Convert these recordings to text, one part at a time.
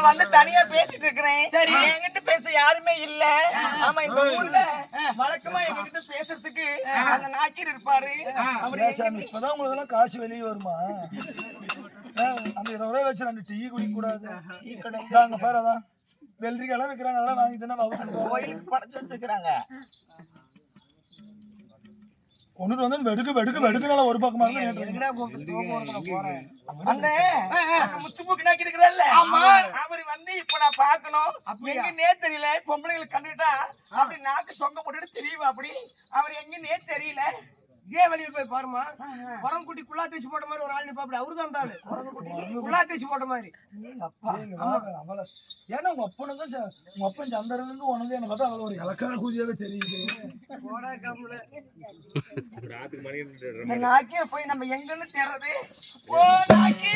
நான் வந்து தனியா பேசிட்டு இருக்கிறேன். சரி, என்கிட்ட பேச யாருமே இல்ல. ஆமா, இந்த ஊர்ல வழக்கமா என்கிட்ட பேசுறதுக்கு அந்த நாக்கீர் இருப்பாரு. அவரே இப்பதான் உங்களுக்கு எல்லாம் காசு வெளியே வருமா? அந்த 20 ரூபாய் வச்சு 2 டீ குடிக்க கூடாது. டீ கடை பாரு, அதான் வெள்ளரிக்காய் வைக்கிறாங்க, அதெல்லாம் வாங்கி தானே படைச்சு வச்சுக்கிறாங்க. கொண்டுட்டு வந்து வெடுக்குனால ஒரு பக்கமா அவரு வந்து இப்ப நான் பாக்கணும். எங்கன்னே தெரியல. பொம்பளைங்களுக்கு கண்டுட்டா அப்படி நாக்கு சொங்க போட்டுட்டு தெரியுமா? அப்படி அவர் எங்கன்னே தெரியல. இதே வழியில் போய் பாருமா. குட்டி குள்ளா தேய்ச்சி போட்ட மாதிரி ஒரு ஆள் நிப்பாப்படி. அவரு தான் தாள் குள்ளா தேய்ச்சி போட்ட மாதிரி. ஏன்னா உங்க அப்பனுக்கும் உங்க அப்பன் சந்தரனுக்கும் உனக்கு என்ன பார்த்தா அவளை ஒரு இலக்கார கூதியாவே தெரியுது. இந்த நாக்கிய போய் நம்ம எங்கன்னு தேடுறது? ஓ நாக்கி,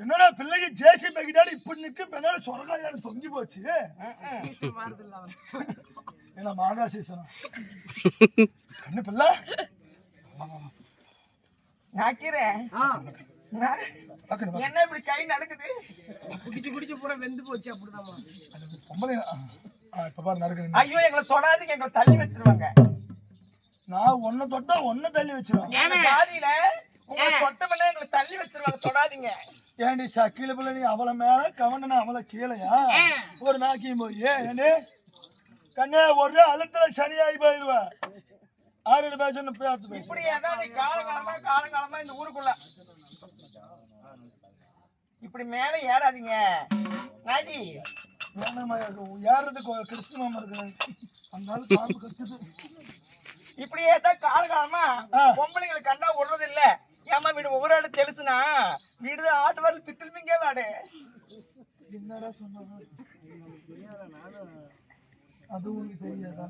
என்னடா பிள்ளைக்கு ஜேசி பேக்கிட்டாரு இப்படி நிக்கு பின்னால சொரகாயான தொங்கி போச்சு. என்ன மாங்கா சீசன் கண்ணு பிள்ளை நாக்கிறேன். என்ன இப்படி கை நடக்குது? குடிச்சு பூரா வெந்து போச்சு. அப்படிதான் இப்ப பாரு நடக்குது. ஐயோ, எங்களை தொடாதீங்க, எங்களை தள்ளி வச்சிருவாங்க. நான் ஒன்ன தொட்டா ஒன்ன தள்ளி வச்சிருவேன். ஜாதியில உங்களை தொட்ட பண்ண எங்களை தள்ளி வச்சிருவாங்க, தொடாதீங்க. ஏண்டி சக்கில பிள்ளை நீ அவளை மேல கவண்டனா அவளை கீழையா ஒரு நாக்கியும் போய் ஏண்டி கண்ணே ஒரு அழுத்தல சனியாகி போயிருவ. 6 பேசணும் பேத்து இப்படி ஏதாவது காலங்காலமா இந்த ஊருக்குள்ள இப்படி மேல ஏறாதீங்க நாகி. ஏறது கிறிஸ்துவம் இருக்கு. அந்த பாம்பு கத்துது. இப்படி ஏதா காலகாலமா பொம்பளைங்களுக்கு கண்டா விடுறது இல்ல. ஏமா வீடு ஒவ்வொரு ஆடு தெலுசுனா வீடு ஆட்டு வரல பித்திருப்பீங்க வாடு. என்னடா சொன்னாங்க அது உங்களுக்கு தெரியாதா?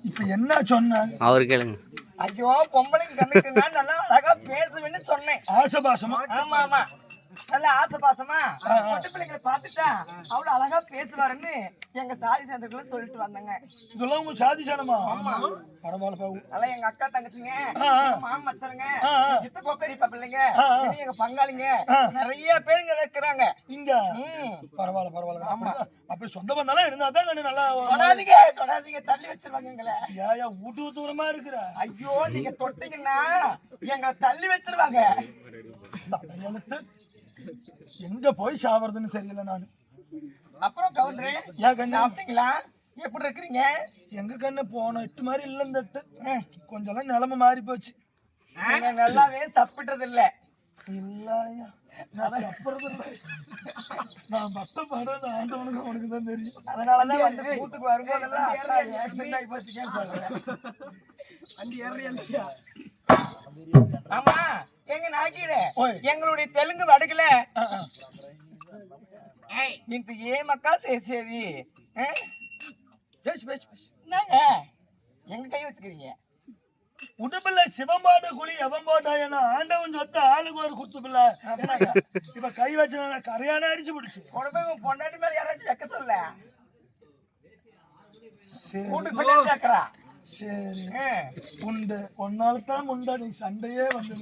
இப்ப என்ன சொன்ன அவரு கேளுங்க. ஐயோ, பொம்பளைக்கு கண்டுக்குன்னா நல்லா அழகா பேசுவேன்னு சொன்னேன். ஆசபாசமா? ஆமா ஆமா, நல்ல ஆசபாசமா பொட்டு பிள்ளைங்களை பார்த்துட்டா அவ்வளவு அழகா பேசுவாருன்னு எங்க சாதி சேர்ந்துக்குள்ள சொல்லிட்டு வந்தாங்க. இதெல்லாம் உங்க சாதி சேனமா? பரவாயில்ல. அதெல்லாம் எங்க அக்கா தங்கச்சிங்க, மாமா மச்சருங்க, சித்தப்பா பெரியப்பா பிள்ளைங்க, எங்க பங்காளிங்க நிறைய பேருங்க இருக்கிறாங்க இங்க. பரவாயில்ல. ஆமா, அப்படி சொந்த பந்தாலும் இருந்தா தான் நல்லா. தொடாதீங்க தள்ளி வச்சிருவாங்க எங்களை. ஏயா ஊட்டு தூரமா இருக்கிற? ஐயோ, நீங்க தொட்டீங்கன்னா எங்களை தள்ளி வச்சிருவாங்க. எங்க போய் சாவறதுன்னு தெரியல நானு. அப்புறம் கவுண்டரே, சாப்பிட்டீங்களா? எப்படி இருக்கிறீங்க? எங்க கண்ணு போனோம் இட்டு மாதிரி இல்ல. இந்த கொஞ்சம் நிலைமை மாறி போச்சு. நீங்க நல்லாவே சாப்பிட்டது இல்ல. இல்லையா, நான் சாப்பிடுறது இல்லை. நான் பட்டம் பாடுறது ஆண்டவனுக்கு அவனுக்கு தான் தெரியும். அதனாலதான் வந்து கூட்டுக்கு வரும்போதெல்லாம் ஆக்சிடென்ட் ஆகி போச்சுக்கேன்னு சொல்றேன். ஆமா, எங்க நாக்கீரே எங்களுடைய தெலுங்கு வடக்குல ఇంత ఏమక్క చేసేది? என்னங்க எங்க கை வச்சுக்கிறீங்க? உடுப்பில்ல சிவம்பாட்ட குழி எவன் போட்டா என்ன ஆண்டவன் சொத்த ஆளுக்கு ஒரு குத்து பிள்ளை. இப்ப கை வச்ச கரையான அடிச்சு பிடிச்சு உன் பொண்டாட்டி மேல யாராச்சும் வைக்க சொல்ல. வீட்டுக்கு கேக்குறா. சரி உண்டு ஒன்னால்தான் உண்டா. நீ சண்டையே வந்து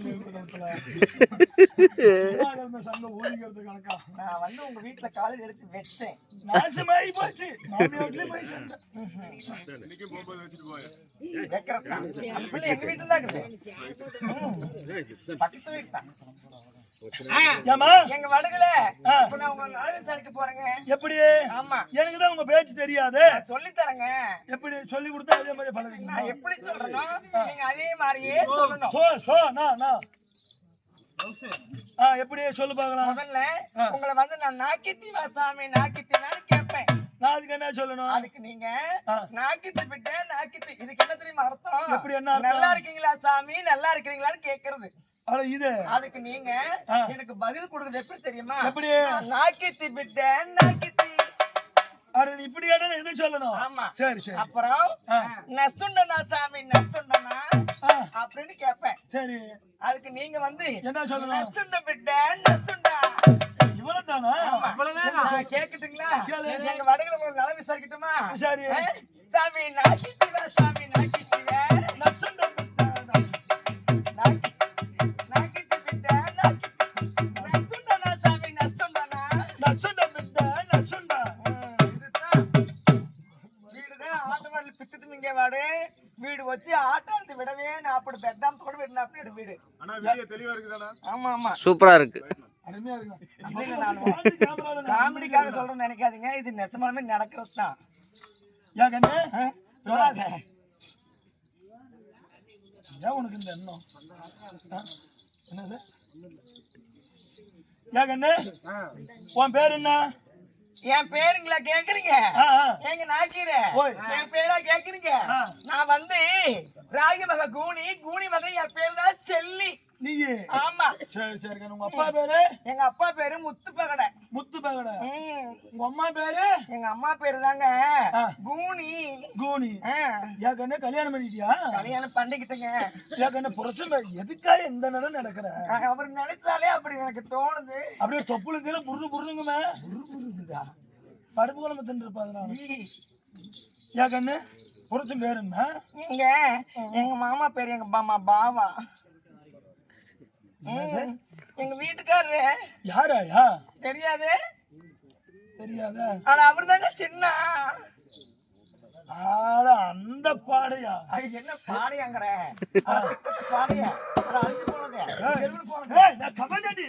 சண்டை ஓடிக்கிறது கணக்கா. நான் வந்து உங்க வீட்டுல காலையில் எடுத்து வச்சேன். நாசமாயி போச்சு. மாமியாட்டிலே போய் சண்டை. எங்க வீட்டுல தான் இருக்குது. பக்கத்து வீட்டு தான். எங்க வடகுல நான் உங்க நலவு விசாரிக்க போறேங்க. எப்படி? ஆமா, எனக்கு தான் உங்க பேச்சு தெரியாது. சொல்லி தரேங்க. எப்படி சொல்லி கொடுத்தா அதே மாதிரி பழகுங்க. நான் எப்படி சொல்றேனோ நீங்க அதே மாதிரியே சொல்லணும். எப்படி சொல்லு பாக்கலாம். முதல்ல உங்களை வந்து நான் நாக்கித்தீவா சாமி நாக்கித்தீவான்னு கேட்பேன். நான் அதுக்கு என்ன சொல்லணும்? அதுக்கு நீங்க நாக்கித்து விட்டேன் நாக்கித்து. இதுக்கு என்ன தெரியுமா அர்த்தம்? எப்படி என்ன? நல்லா இருக்கீங்களா சாமி, நல்லா இருக்கிறீங்களான்னு கேக்குறது. இது அதுக்கு நீங்க எனக்கு பதில் கொடுக்குறது எப்படி தெரியுமா? எப்படி? நாக்கித்தி விட்டேன் நாக்கித்தி. அட நீ இப்படி கேட்டா எது சொல்லணும்? ஆமா. சரி சரி. அப்புறம் நசுண்டனா சாமி நசுண்டனா அப்படின்னு கேட்பேன். சரி. அதுக்கு நீங்க வந்து என்ன சொல்லணும்? நசுண்ட விட்ட நசுண்டா. இவ்வளவுதானா? அவ்வளவுதான். கேக்குதுங்களா? எங்க வடகுல உங்களுக்கு நல விசாரிக்கட்டுமா? சரி. சாமி நாக்கிட்டிவா சாமி நாக்கிட்டிவா நசுண்ட நாக்கிட்டு விட்ட நசுண்டனா சாமி நசுண்டனா. நசுண்ட விட்ட நசுண்டா. வீடுதான் ஆட்டவாடி பித்துட்டு நீங்க வாடு வீடு வச்சு ஆட்டாந்து விடவே நான் அப்படி பெட்டாம் கூட விடணும் அப்படி வீடு. ஆனா வீடியோ தெளிவா இருக்குதானா? ஆமா ஆமா சூப்பரா இருக்கு. அருமையா இருக்கு. இல்லைங்க நான் காமெடிக்காக சொல்றேன்னு நினைக்காதீங்க, இது நெசமாலுமே நடக்கிறது தான். ஏன் கண்ணு? சொல்லாத. ஏன் உனக்கு இந்த எண்ணம்? என்னது? ஏன் கண்ணு? உன் பேர் என்ன? என் பேருங்களா கேக்குறீங்க? எங்க நாக்கீர என் பேரா கேக்குறீங்க? நான் வந்து ராகி மக கூனி கூனி மக என் பேரு தான் செல்லி. நீங்க? ஆமா. சரி சரி. உங்க அப்பா பேரு? எங்க அப்பா பேரு முத்து பகடை. முத்து பகடை. உங்க அம்மா பேரு? எங்க அம்மா பேரு தாங்க கூனி. கூனி. ஏன் கண்ணு கல்யாணம் பண்ணிட்டியா? கல்யாணம் பண்ணிக்கிட்டுங்க. ஏன் கண்ணு புரட்சி எதுக்காக எந்த நேரம் நடக்கிற? அவர் நினைச்சாலே அப்படி எனக்கு தோணுது. அப்படியே தொப்புளுக்கு புரு புருங்குமே. பருப்பு குழம்பு தின்னு இருப்பாங்க. ஏன் கண்ணு புரட்சி பேரு என்ன? எங்க மாமா பேரு எங்க மாமா பாவா. எங்க வீட்டுக்காரரு. யாராயா? தெரியாது. தெரியாதா? ஆனா அவரு தாங்க சின்ன. அந்த பாடையா? என்ன பாடையாங்கிற பாடையா? அழிஞ்சு போனது கபண்டண்டி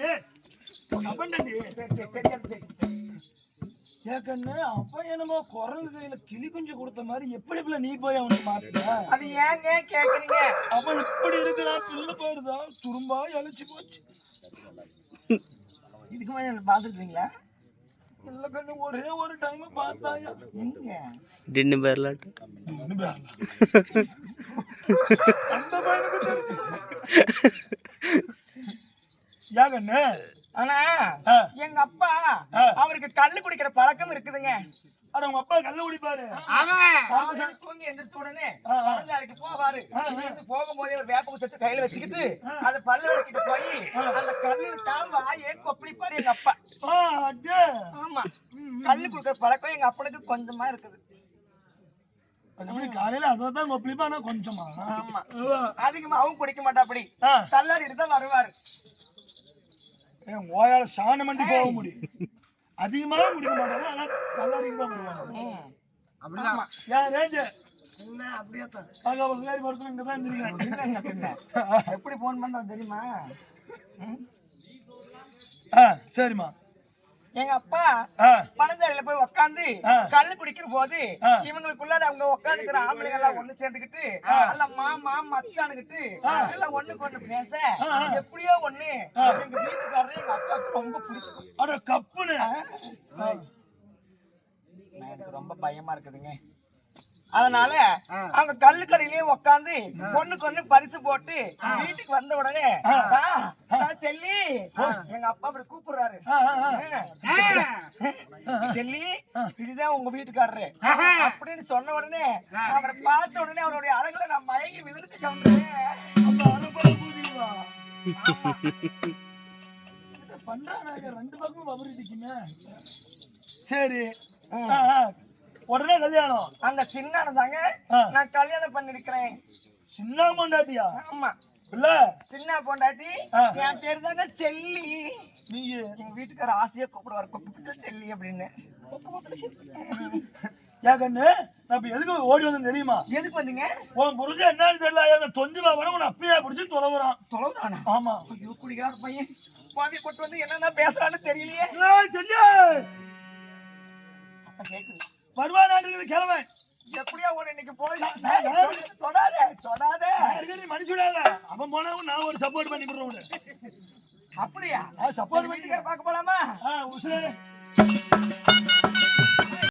கேக்கண்ணு. அப்ப என்னமோ குரங்கு கையில கிளி குஞ்சு கொடுத்த மாதிரி எப்படி பிள்ளை நீ போய் அவனுக்கு மாத்த? அது ஏங்க கேக்குறீங்க? அவன் இப்படி இருக்கிறான். பிள்ளை போயிருதான் துரும்பா அழிச்சு போச்சு. இதுக்கு மேல பாத்துருக்கீங்களா? இல்ல கண்ணு ஒரே ஒரு டைம் பார்த்தாயா? எங்க டின்னு பேர்லாட்டு அந்த பையனுக்கு ஏன் கண்ணு? ஆனா எங்க அப்பா அவருக்கு கல்லு குடிக்கிற பழக்கம் இருக்குதுங்க. ஆனா உங்க அப்பா கல்லு குடிப்பாரு. அவன் தூங்கி எந்திரிச்ச உடனே பழஞ்சாலைக்கு போவாரு. போகும்போதே ஒரு வேப்ப குச்சத்தை கையில வச்சுக்கிட்டு அந்த பல்லு வலிக்கிட்டு போய் அந்த கல்லு தாவா ஏன் கொப்பளிப்பாரு எங்க அப்பா. ஆமா, கல்லு குடிக்கிற பழக்கம் எங்க அப்பனுக்கு கொஞ்சமா இருக்குது. காலையில அதான் கொப்பளிப்பா. ஆனா கொஞ்சமா. ஆமா, அதிகமா அவன் குடிக்க மாட்டா. அப்படி தள்ளாடிட்டு தான் வருவாரு. ஓயால சாண மண்டி போக முடியும். அதிகமா குடிக்க மாட்டாங்க. ஆனா கல்லாரிக்கு தான் வருவாங்க. அப்படிதான் ஏன் ரேஞ்சு என்ன அப்படியே தான் இங்கதான் இருந்திருக்காங்க. எப்படி போன் பண்றது தெரியுமா? சரிம்மா. எங்க அப்பா பனஞ்சாலையில போய் உக்காந்து கல்லு குடிக்கிற போது இவங்களுக்குள்ள அவங்க உட்காந்துக்கிற ஆம்பளைங்க எல்லாம் ஒண்ணு சேர்ந்துக்கிட்டு எல்லாம் மாமா மச்சானுக்கிட்டு எல்லாம் ஒண்ணுக்கு ஒண்ணு பேச எப்படியோ ஒண்ணு எங்க வீட்டுக்காரரு எங்க அப்பாவுக்கு ரொம்ப பிடிச்சிருக்கு. கப்புனு எனக்கு ரொம்ப பயமா இருக்குதுங்க. அதனால அவங்க கல்லு கடையிலேயே உட்காந்து பொண்ணுக்கு ஒண்ணு பரிசு போட்டு வீட்டுக்கு வந்த உடனே செல்லி எங்க அப்பா அப்படி கூப்பிடுறாரு. செல்லி இதுதான் உங்க வீட்டுக்காரரு அப்படின்னு சொன்ன உடனே அவரை பார்த்த உடனே அவருடைய அழகுல நான் மயங்கி விழுந்து பண்றாங்க. ரெண்டு பக்கமும் அபிவிருத்திக்குங்க. சரி, உடனே கல்யாணம். அந்த சின்ன தாங்க நான் கல்யாணம் பண்ணிருக்கிறேன். சின்ன பொண்டாட்டியா? ஆமா, இல்ல சின்ன பொண்டாட்டி. என் பேரு தாங்க செல்லி. நீங்க எங்க வீட்டுக்கார ஆசையா கூப்பிடுவாரு செல்லி அப்படின்னு. ஏன் கண்ணு நான் இப்ப எதுக்கு ஓடி வந்தேன் தெரியுமா? எதுக்கு வந்தீங்க? உன் புரிஞ்சு என்னன்னு தெரியல. தொந்தி பாவன உன அப்பயே பிடிச்சி தொலைவுறான். தொலைவுறானா? ஆமா. ஐயோ, குடிக்கார பையன் பாவி கொண்டு வந்து என்னென்ன பேசுறான்னு தெரியலையே. வருவா நாட்டுக்கு கிழமை எப்படியா உன இன்னைக்கு போய் தொடாத தொடாத மனுஷனால அவன் போனாவும் நான் ஒரு சப்போர்ட் பண்ணி விடுறேன். அப்படியா? சப்போர்ட் பண்ணி பார்க்க போலாமா? உசுரே